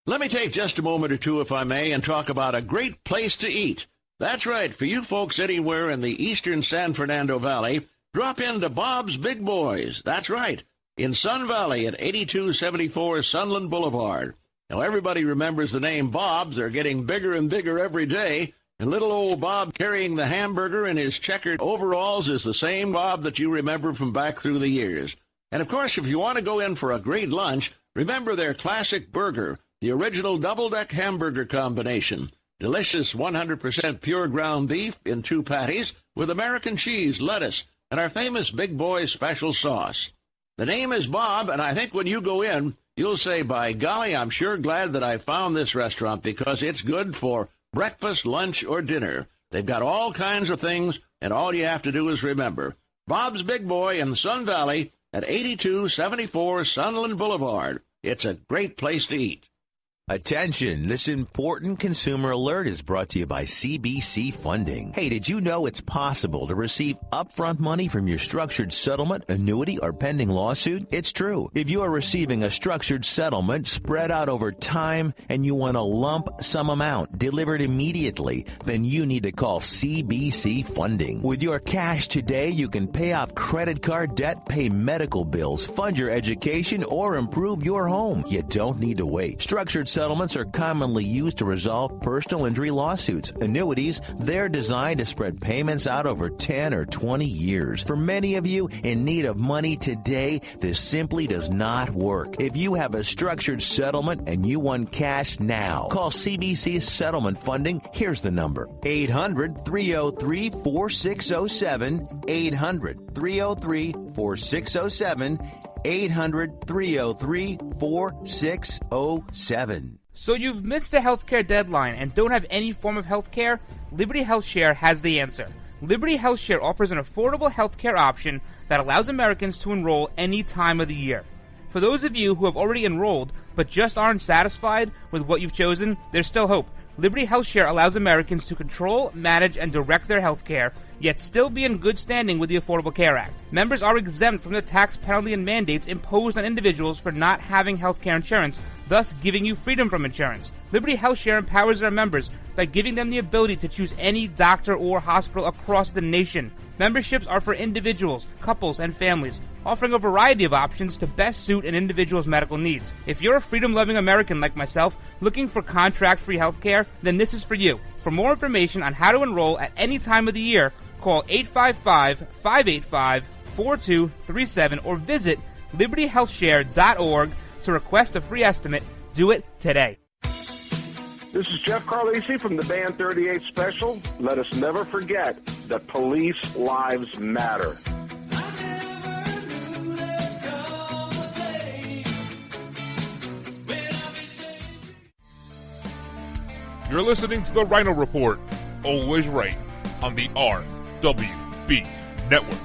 Let me take just a moment or two, if I may, and talk about a great place to eat. That's right, for you folks anywhere in the eastern San Fernando Valley, drop into Bob's Big Boys. That's right, in Sun Valley at 8274 Sunland Boulevard. Now, everybody remembers the name Bob's. They're getting bigger and bigger every day. And little old Bob carrying the hamburger in his checkered overalls is the same Bob that you remember from back through the years. And, of course, if you want to go in for a great lunch, remember their classic burger, the original double-deck hamburger combination. Delicious 100% pure ground beef in 2 patties with American cheese, lettuce, and our famous Big Boy special sauce. The name is Bob, and I think when you go in, you'll say, by golly, I'm sure glad that I found this restaurant because it's good for breakfast, lunch, or dinner. They've got all kinds of things, and all you have to do is remember. Bob's Big Boy in Sun Valley at 8274 Sunland Boulevard. It's a great place to eat. Attention, this important consumer alert is brought to you by CBC Funding. Hey, did you know it's possible to receive upfront money from your structured settlement, annuity, or pending lawsuit? It's true. If you are receiving a structured settlement spread out over time and you want a lump sum amount delivered immediately, then you need to call CBC Funding. With your cash today, you can pay off credit card debt, pay medical bills, fund your education, or improve your home. You don't need to wait. Structured settlements are commonly used to resolve personal injury lawsuits. Annuities, they're designed to spread payments out over 10 or 20 years. For many of you in need of money today, this simply does not work. If you have a structured settlement and you want cash now, call CBC Settlement Funding. Here's the number: 800-303-4607, 800-303-4607, 800-303-4607. So you've missed the healthcare deadline and don't have any form of healthcare? Liberty HealthShare has the answer. Liberty HealthShare offers an affordable healthcare option that allows Americans to enroll any time of the year. For those of you who have already enrolled but just aren't satisfied with what you've chosen, there's still hope. Liberty HealthShare allows Americans to control, manage, and direct their health care, yet still be in good standing with the Affordable Care Act. Members are exempt from the tax penalty and mandates imposed on individuals for not having health care insurance, thus giving you freedom from insurance. Liberty HealthShare empowers their members by giving them the ability to choose any doctor or hospital across the nation. Memberships are for individuals, couples, and families, offering a variety of options to best suit an individual's medical needs. If you're a freedom-loving American like myself, looking for contract-free health care, then this is for you. For more information on how to enroll at any time of the year, call 855-585-4237 or visit libertyhealthshare.org to request a free estimate. Do it today. This is Jeff Carlisi from the Band 38 Special. Let us never forget that police lives matter. You're listening to the Ryno Report, always right, on the RWB Network.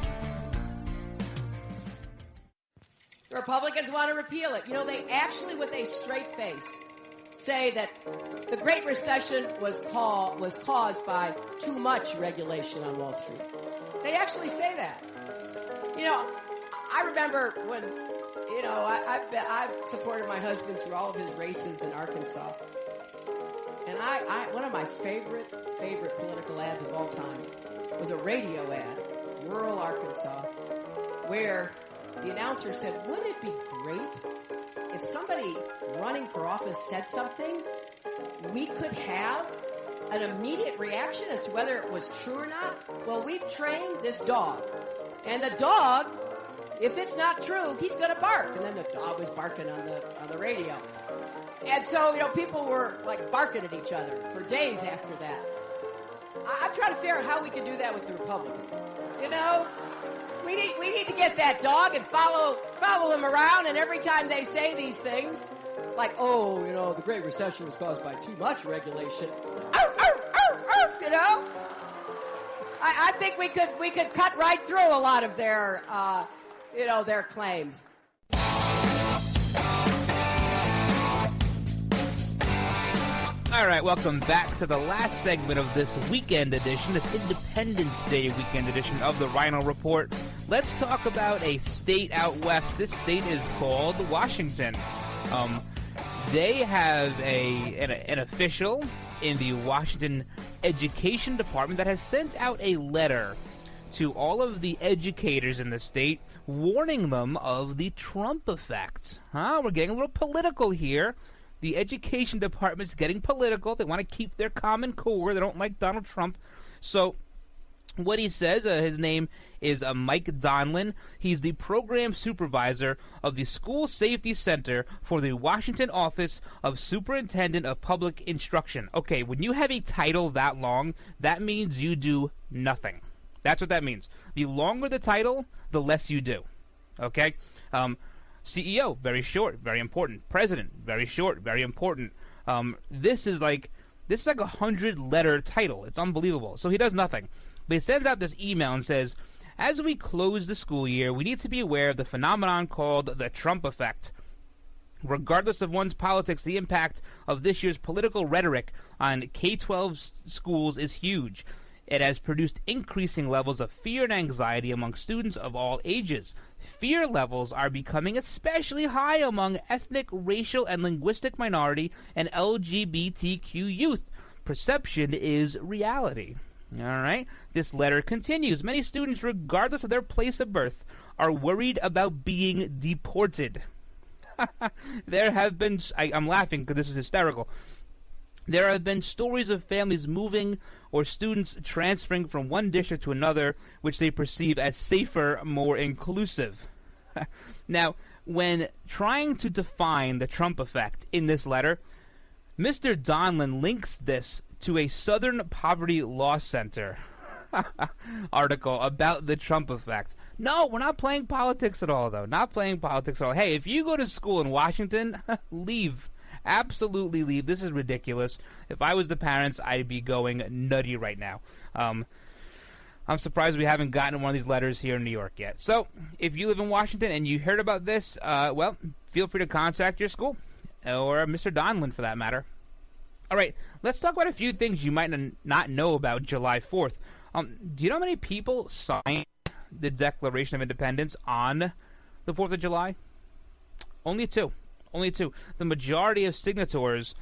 The Republicans want to repeal it. You know, they actually, with a straight face, say that the Great Recession was caused by too much regulation on Wall Street. They actually say that. You know, I remember when, you know, I've supported my husband through all of his races in Arkansas. And one of my favorite political ads of all time was a radio ad, rural Arkansas, where the announcer said, wouldn't it be great if somebody running for office said something, we could have an immediate reaction as to whether it was true or not? Well, we've trained this dog. And the dog, if it's not true, he's going to bark. And then the dog was barking on the radio. And so, you know, people were like barking at each other for days after that. I'm trying to figure out how we can do that with the Republicans. You know, we need to get that dog and follow them around, and every time they say these things, like, oh, you know, the Great Recession was caused by too much regulation. You know, I think we could cut right through a lot of their their claims. All right, welcome back to the last segment of this weekend edition, this Independence Day weekend edition of the Ryno Report. Let's talk about a state out west. This state is called Washington. They have an official in the Washington Education Department that has sent out a letter to all of the educators in the state, warning them of the Trump effect. We're getting a little political here. The Education Department's getting political. They want to keep their common core. They don't like Donald Trump. So what he says, his name is Mike Donlin. He's the program supervisor of the School Safety Center for the Washington Office of Superintendent of Public Instruction. Okay, when you have a title that long, that means you do nothing. That's what that means. The longer the title, the less you do. Okay? CEO, very short, very important. President, very short, very important. This is like a 100-letter title. It's unbelievable. So he does nothing. But he sends out this email and says, as we close the school year, we need to be aware of the phenomenon called the Trump effect. Regardless of one's politics, the impact of this year's political rhetoric on K-12 schools is huge. It has produced increasing levels of fear and anxiety among students of all ages. Fear levels are becoming especially high among ethnic, racial, and linguistic minority and LGBTQ youth. Perception is reality. All right? This letter continues. Many students, regardless of their place of birth, are worried about being deported. There have been... I'm laughing because this is hysterical. There have been stories of families moving or students transferring from one district to another, which they perceive as safer, more inclusive. Now, when trying to define the Trump effect in this letter, Mr. Donlin links this to a Southern Poverty Law Center article about the Trump effect. No, we're not playing politics at all, though. Not playing politics at all. Hey, if you go to school in Washington, leave. Absolutely leave. This is ridiculous. If I was the parents, I'd be going nutty right now. I'm surprised we haven't gotten one of these letters here in New York yet. So, if you live in Washington and you heard about this, well, feel free to contact your school, or Mr. Donlin for that matter. All right, let's talk about a few things you might not know about July 4th. Do you know how many people signed the Declaration of Independence on the 4th of July? Only two. Only two. The majority of signatories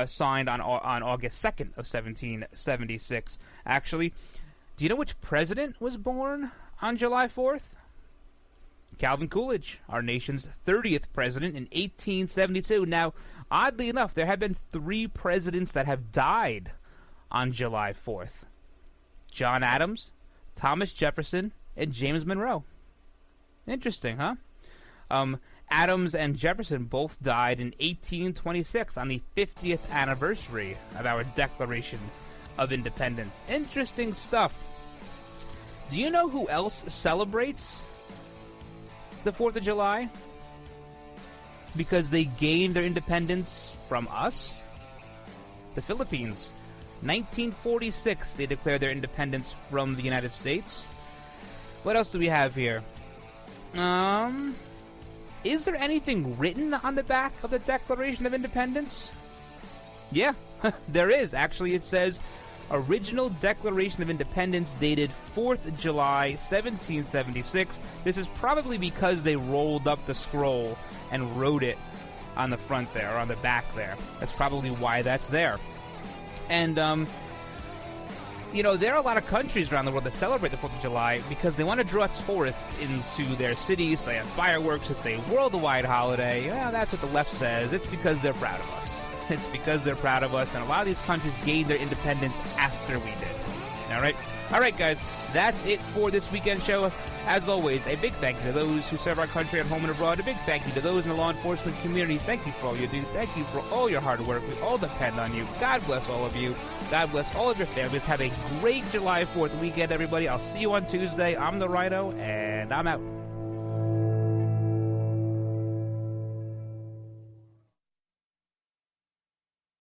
signed on August 2nd of 1776. Actually, do you know which president was born on July 4th? Calvin Coolidge, our nation's 30th president in 1872. Now, oddly enough, there have been 3 presidents that have died on July 4th. John Adams, Thomas Jefferson, and James Monroe. Interesting, huh? Adams and Jefferson both died in 1826 on the 50th anniversary of our Declaration of Independence. Interesting stuff. Do you know who else celebrates the 4th of July? Because they gained their independence from us? The Philippines. 1946, they declared their independence from the United States. What else do we have here? Is there anything written on the back of the Declaration of Independence? Yeah, there is. Actually, it says, Original Declaration of Independence dated 4th July, 1776. This is probably because they rolled up the scroll and wrote it on the front there, or on the back there. That's probably why that's there. And, there are a lot of countries around the world that celebrate the 4th of July because they want to draw tourists into their cities. They have fireworks. It's a worldwide holiday. Yeah, that's what the left says. It's because they're proud of us. It's because they're proud of us. And a lot of these countries gained their independence after we did. All right? All right, guys. That's it for this weekend show. As always, a big thank you to those who serve our country at home and abroad. A big thank you to those in the law enforcement community. Thank you for all you do. Thank you for all your hard work. We all depend on you. God bless all of you. God bless all of your families. Have a great July 4th weekend, everybody. I'll see you on Tuesday. I'm the Ryno, and I'm out.